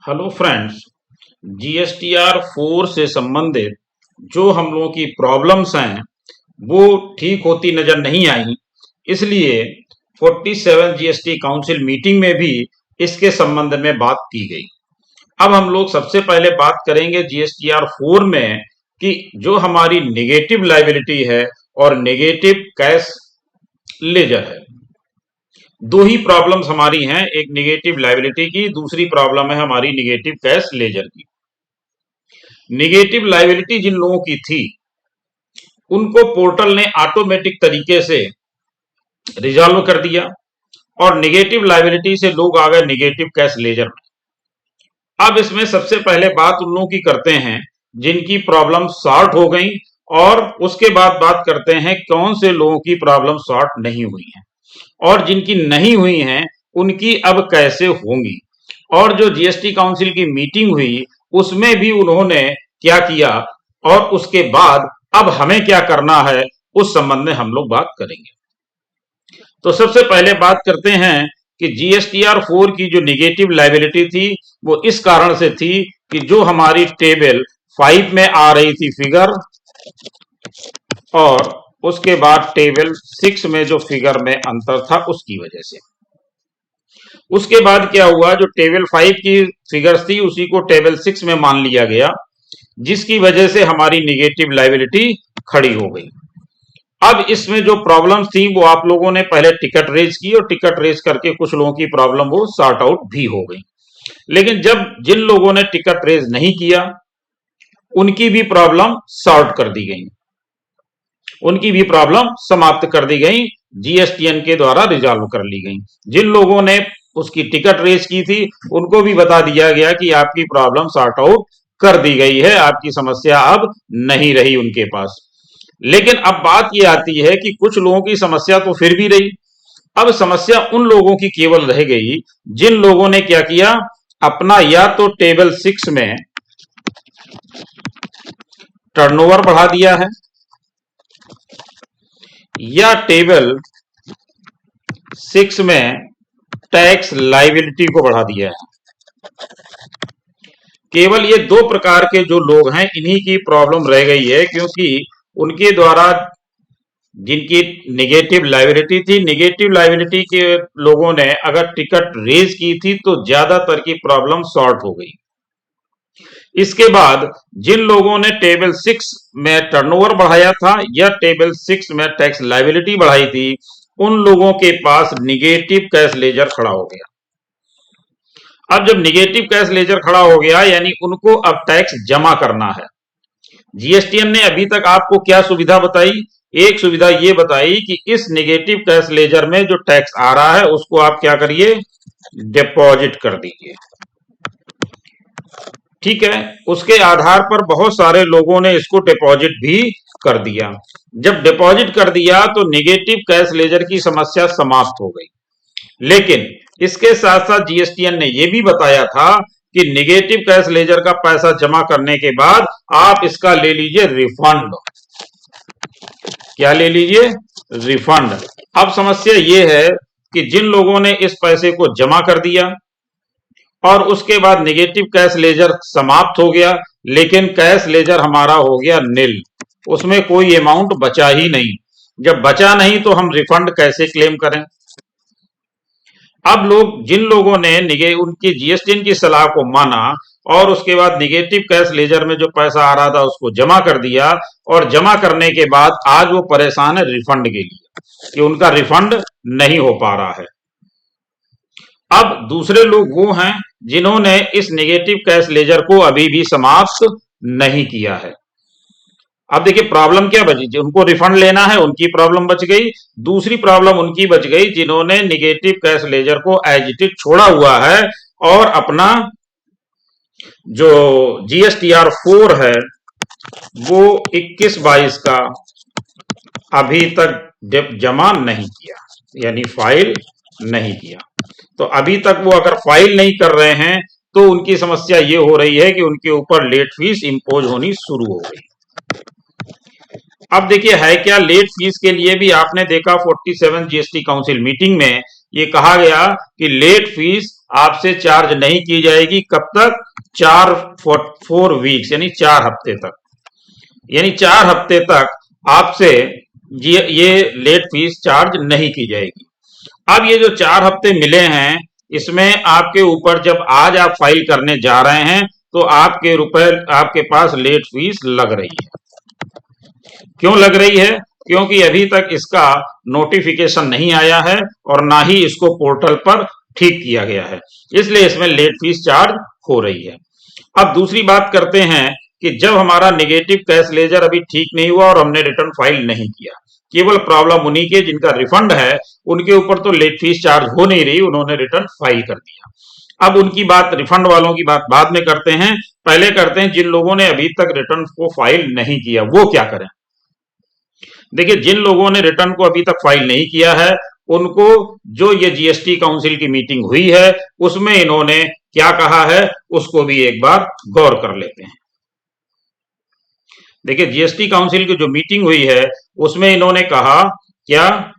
Hello friends. GSTR 4 से संबंधित जो हम लोगों की प्रॉब्लम्स हैं वो ठीक होती नजर नहीं आई, इसलिए 47 जीएसटी काउंसिल मीटिंग में भी इसके संबंध में बात की गई। अब हम लोग सबसे पहले बात करेंगे जीएसटीआर 4 में कि जो हमारी नेगेटिव लायबिलिटी है और नेगेटिव कैश लेजर है। दो ही प्रॉब्लम्स हमारी हैं, एक नेगेटिव लायबिलिटी की, दूसरी प्रॉब्लम है हमारी नेगेटिव कैश लेजर की। नेगेटिव लायबिलिटी जिन लोगों की थी उनको पोर्टल ने ऑटोमेटिक तरीके से रिजॉल्व कर दिया और नेगेटिव लायबिलिटी से लोग आ गए नेगेटिव कैश लेजर में। अब इसमें सबसे पहले बात उन लोगों की करते हैं जिनकी प्रॉब्लम सॉर्ट हो गई, और उसके बाद बात करते हैं कौन से लोगों की प्रॉब्लम सॉर्ट नहीं हुई है और जिनकी नहीं हुई हैं उनकी अब कैसे होंगी। और जो जीएसटी काउंसिल की मीटिंग हुई उसमें भी उन्होंने क्या किया और उसके बाद अब हमें क्या करना है उस संबंध में हम लोग बात करेंगे। तो सबसे पहले बात करते हैं कि जीएसटीआर 4 की जो नेगेटिव लायबिलिटी थी वो इस कारण से थी कि जो हमारी टेबल 5 में आ रही थी फिगर और उसके बाद टेबल 6 में जो फिगर में अंतर था उसकी वजह से। उसके बाद क्या हुआ, जो टेबल 5 की फिगर्स थी उसी को टेबल 6 में मान लिया गया, जिसकी वजह से हमारी नेगेटिव लायबिलिटी खड़ी हो गई। अब इसमें जो प्रॉब्लम्स थी वो आप लोगों ने पहले टिकट रेज की और टिकट रेज करके कुछ लोगों की प्रॉब्लम वो सॉर्ट आउट भी हो गई। लेकिन जब जिन लोगों ने टिकट रेज नहीं किया उनकी भी प्रॉब्लम सॉर्ट कर दी गई, उनकी भी प्रॉब्लम समाप्त कर दी गई, जीएसटीएन के द्वारा रिजॉल्व कर ली गई। जिन लोगों ने उसकी टिकट रेज की थी उनको भी बता दिया गया कि आपकी प्रॉब्लम सॉर्ट आउट कर दी गई है, आपकी समस्या अब नहीं रही उनके पास। लेकिन अब बात ये आती है कि कुछ लोगों की समस्या तो फिर भी रही। अब समस्या उन लोगों की केवल रह गई जिन लोगों ने क्या किया, अपना या तो टेबल 6 में टर्नओवर बढ़ा दिया है या टेबल 6 में टैक्स लायबिलिटी को बढ़ा दिया है। केवल ये दो प्रकार के जो लोग हैं इन्हीं की प्रॉब्लम रह गई है, क्योंकि उनके द्वारा जिनकी नेगेटिव लायबिलिटी थी, नेगेटिव लायबिलिटी के लोगों ने अगर टिकट रेज की थी तो ज्यादातर की प्रॉब्लम सॉर्ट हो गई। इसके बाद जिन लोगों ने टेबल 6 में टर्नओवर बढ़ाया था या टेबल 6 में टैक्स लायबिलिटी बढ़ाई थी उन लोगों के पास निगेटिव कैश लेजर खड़ा हो गया। अब जब निगेटिव कैश लेजर खड़ा हो गया यानी उनको अब टैक्स जमा करना है। जीएसटीएन ने अभी तक आपको क्या सुविधा बताई, एक सुविधा ये बताई कि इस नेगेटिव कैश लेजर में जो टैक्स आ रहा है उसको आप क्या करिए, डिपॉजिट कर दीजिए। ठीक है, उसके आधार पर बहुत सारे लोगों ने इसको डिपॉजिट भी कर दिया। जब डिपॉजिट कर दिया तो नेगेटिव कैश लेजर की समस्या समाप्त हो गई। लेकिन इसके साथ साथ जीएसटीएन ने यह भी बताया था कि नेगेटिव कैश लेजर का पैसा जमा करने के बाद आप इसका ले लीजिए रिफंड। क्या ले लीजिए, रिफंड। अब समस्या यह है कि जिन लोगों ने इस पैसे को जमा कर दिया और उसके बाद नेगेटिव कैश लेजर समाप्त हो गया, लेकिन कैश लेजर हमारा हो गया निल, उसमें कोई अमाउंट बचा ही नहीं। जब बचा नहीं तो हम रिफंड कैसे क्लेम करें। अब जिन लोगों ने उनकी जीएसटीएन की सलाह को माना और उसके बाद नेगेटिव कैश लेजर में जो पैसा आ रहा था उसको जमा कर दिया और जमा करने के बाद आज वो परेशान है रिफंड के लिए कि उनका रिफंड नहीं हो पा रहा है। अब दूसरे लोग वो हैं जिन्होंने इस नेगेटिव कैश लेजर को अभी भी समाप्त नहीं किया है। अब देखिए प्रॉब्लम क्या बची, उनको रिफंड लेना है, उनकी प्रॉब्लम बच गई। दूसरी प्रॉब्लम उनकी बच गई जिन्होंने नेगेटिव कैश लेजर को एज इट इज छोड़ा हुआ है और अपना जो जीएसटीआर 4 है वो 21-22 का अभी तक जमा नहीं किया, यानी फाइल नहीं किया। तो अभी तक वो अगर फाइल नहीं कर रहे हैं तो उनकी समस्या ये हो रही है कि उनके ऊपर लेट फीस इंपोज होनी शुरू हो गई। अब देखिए है क्या, लेट फीस के लिए भी आपने देखा 47 जीएसटी काउंसिल मीटिंग में ये कहा गया कि लेट फीस आपसे चार्ज नहीं की जाएगी। कब तक? 4 वीक्स यानी 4 हफ्ते तक। यानी 4 हफ्ते तक आपसे ये लेट फीस चार्ज नहीं की जाएगी। अब ये जो 4 हफ्ते मिले हैं, इसमें आपके ऊपर जब आज आप फाइल करने जा रहे हैं तो आपके पास लेट फीस लग रही है। क्यों लग रही है? क्योंकि अभी तक इसका नोटिफिकेशन नहीं आया है और ना ही इसको पोर्टल पर ठीक किया गया है, इसलिए इसमें लेट फीस चार्ज हो रही है। अब दूसरी बात करते हैं कि जब हमारा नेगेटिव कैश लेजर अभी ठीक नहीं हुआ और हमने रिटर्न फाइल नहीं किया, केवल प्रॉब्लम उन्हीं के जिनका रिफंड है, उनके ऊपर तो लेट फीस चार्ज हो नहीं रही, उन्होंने रिटर्न फाइल कर दिया। अब उनकी बात, रिफंड वालों की बात बाद में करते हैं। पहले करते हैं जिन लोगों ने अभी तक रिटर्न को फाइल नहीं किया, वो क्या करें। देखिए, जिन लोगों ने रिटर्न को अभी तक फाइल नहीं किया है, उनको जो ये जीएसटी काउंसिल की मीटिंग हुई है उसमें इन्होंने क्या कहा है, उसको भी एक बार गौर कर लेते हैं। देखिए, जीएसटी काउंसिल की जो मीटिंग हुई है उसमें इन्होंने कहा क्या,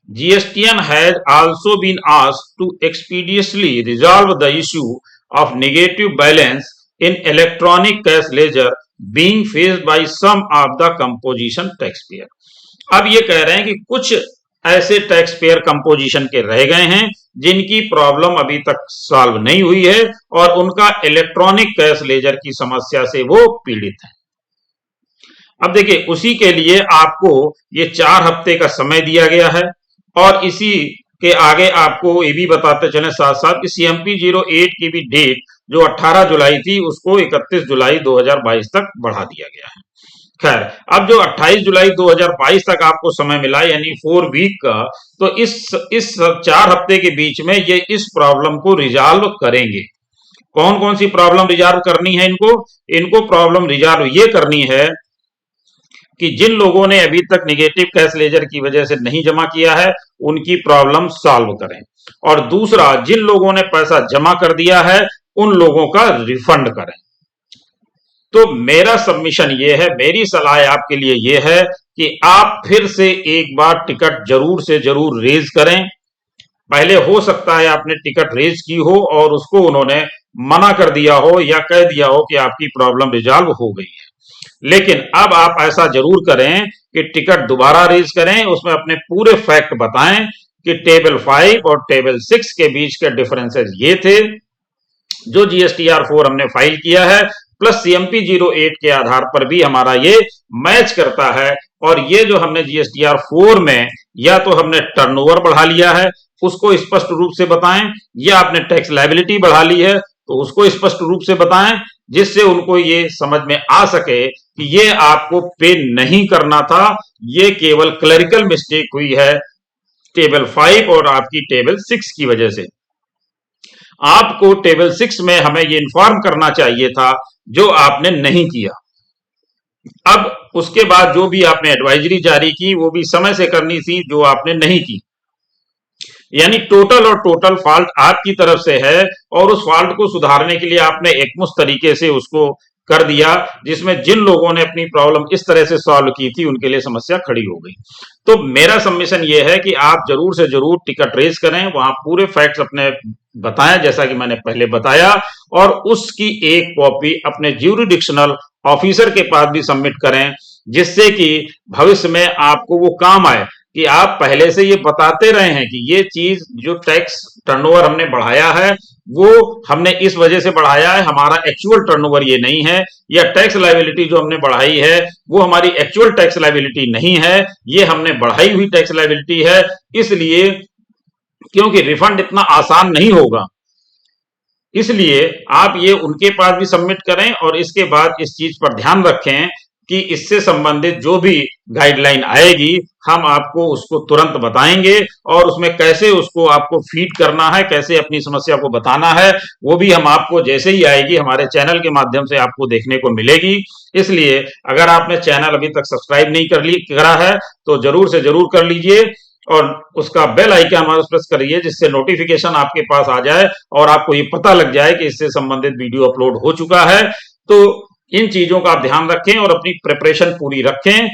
GSTN has also been asked to expeditiously resolve the issue of negative balance in electronic cash ledger being faced by some of the composition taxpayer। अब ये कह रहे हैं कि कुछ ऐसे टैक्स पेयर कंपोजिशन के रह गए हैं जिनकी प्रॉब्लम अभी तक सॉल्व नहीं हुई है और उनका इलेक्ट्रॉनिक कैश लेजर की समस्या से वो पीड़ित हैं। अब देखिए, उसी के लिए आपको ये 4 हफ्ते का समय दिया गया है और इसी के आगे आपको ये भी बताते चले साथ साथ कि CMP 08 की भी डेट जो 18 जुलाई थी उसको 31 जुलाई 2022 तक बढ़ा दिया गया है। खैर, अब जो 28 जुलाई 2022 तक आपको समय मिला यानी 4 वीक का, तो इस 4 हफ्ते के बीच में ये इस प्रॉब्लम को रिजॉल्व करेंगे। कौन कौन सी प्रॉब्लम रिजॉल्व करनी है इनको प्रॉब्लम रिजॉल्व ये करनी है कि जिन लोगों ने अभी तक निगेटिव कैश लेजर की वजह से नहीं जमा किया है उनकी प्रॉब्लम सॉल्व करें, और दूसरा, जिन लोगों ने पैसा जमा कर दिया है उन लोगों का रिफंड करें। तो मेरा सबमिशन ये है, मेरी सलाह आपके लिए ये है कि आप फिर से एक बार टिकट जरूर से जरूर रेज करें। पहले हो सकता है आपने टिकट रेज की हो और उसको उन्होंने मना कर दिया हो या कह दिया हो कि आपकी प्रॉब्लम रिजॉल्व हो गई है, लेकिन अब आप ऐसा जरूर करें कि टिकट दोबारा रेज करें, उसमें अपने पूरे फैक्ट बताएं कि टेबल 5 और टेबल 6 के बीच के डिफरेंसेस ये थे, जो GSTR 4 हमने फाइल किया है प्लस CMP 08 के आधार पर भी हमारा ये मैच करता है। और ये जो हमने GSTR 4 में या तो हमने टर्नओवर बढ़ा लिया है उसको स्पष्ट रूप से बताएं, या आपने टैक्स लायबिलिटी बढ़ा ली है तो उसको स्पष्ट रूप से बताएं, जिससे उनको ये समझ में आ सके कि ये आपको पे नहीं करना था, ये केवल क्लरिकल मिस्टेक हुई है टेबल 5 और आपकी टेबल 6 की वजह से। आपको टेबल 6 में हमें ये इन्फॉर्म करना चाहिए था जो आपने नहीं किया। अब उसके बाद जो भी आपने एडवाइजरी जारी की वो भी समय से करनी थी, जो आपने नहीं की। यानी टोटल फॉल्ट आपकी तरफ से है और उस फॉल्ट को सुधारने के लिए आपने एकमुश्त तरीके से उसको कर दिया, जिसमें जिन लोगों ने अपनी प्रॉब्लम इस तरह से सॉल्व की थी उनके लिए समस्या खड़ी हो गई। तो मेरा सबमिशन यह है कि आप जरूर से जरूर टिकट रेज करें, वहां पूरे फैक्ट्स अपने बताएं जैसा कि मैंने पहले बताया, और उसकी एक कॉपी अपने ज्यूरिडिक्शनल ऑफिसर के पास भी सबमिट करें, जिससे कि भविष्य में आपको वो काम आए कि आप पहले से ये बताते रहे हैं कि ये चीज जो टैक्स टर्नओवर हमने बढ़ाया है वो हमने इस वजह से बढ़ाया है, हमारा एक्चुअल टर्नओवर ये नहीं है, या टैक्स लायबिलिटी जो हमने बढ़ाई है वो हमारी एक्चुअल टैक्स लायबिलिटी नहीं है, ये हमने बढ़ाई हुई टैक्स लायबिलिटी है। इसलिए क्योंकि रिफंड इतना आसान नहीं होगा, इसलिए आप ये उनके पास भी सबमिट करें और इसके बाद इस चीज पर ध्यान रखें कि इससे संबंधित जो भी गाइडलाइन आएगी हम आपको उसको तुरंत बताएंगे, और उसमें कैसे उसको आपको फीड करना है, कैसे अपनी समस्या को बताना है, वो भी हम आपको जैसे ही आएगी हमारे चैनल के माध्यम से आपको देखने को मिलेगी। इसलिए अगर आपने चैनल अभी तक सब्सक्राइब नहीं करा है तो जरूर से जरूर कर लीजिए और उसका बेल आइकन प्रेस करिए, जिससे नोटिफिकेशन आपके पास आ जाए और आपको ये पता लग जाए कि इससे संबंधित वीडियो अपलोड हो चुका है। तो इन चीजों का आप ध्यान रखें और अपनी प्रिपरेशन पूरी रखें।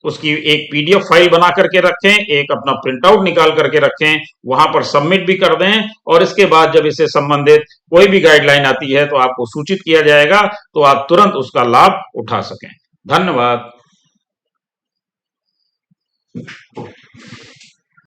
उसकी एक पीडीएफ फाइल बना करके रखें, एक अपना प्रिंट आउट निकाल करके रखें, वहां पर सबमिट भी कर दें और इसके बाद जब इससे संबंधित कोई भी गाइडलाइन आती है तो आपको सूचित किया जाएगा, तो आप तुरंत उसका लाभ उठा सकें। धन्यवाद।